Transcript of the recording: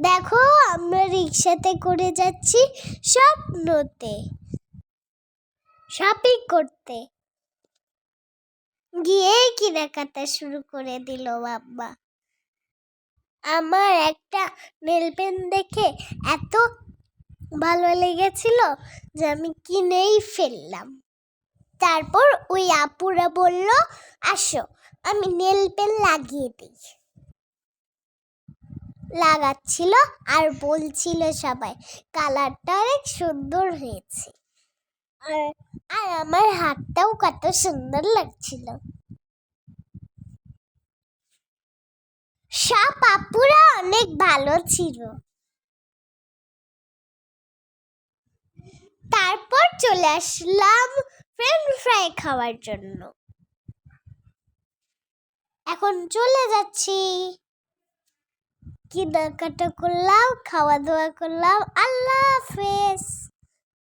দেখো, আমরা রিক্সাতে করে যাচ্ছি স্বপ্নতে শপিং করতে। গিয়ে কেনাকাটা শুরু করে দিল বাবা। আমার একটা নেল পেন দেখে এত ভালো লেগেছিল যে আমি কিনেই ফেললাম। তারপর ওই আপুরা বলল, আসো আমি নেল পেন লাগিয়ে দিই। লাগাচ্ছিল আর বলছিল সবাই, কালারটা অনেক সুন্দর হয়েছে। আর আমার হাতটাও কত সুন্দর লাগছিল। সব আপুরা অনেক ভালো ছিল। তারপর চলে আসলাম ফ্রেঞ্চ ফ্রাই খাওয়ার জন্য। এখন চলে যাচ্ছি। কেনাকাটা করলাম, খাওয়া দাওয়া করলাম। আল্লাহ হাফেজ।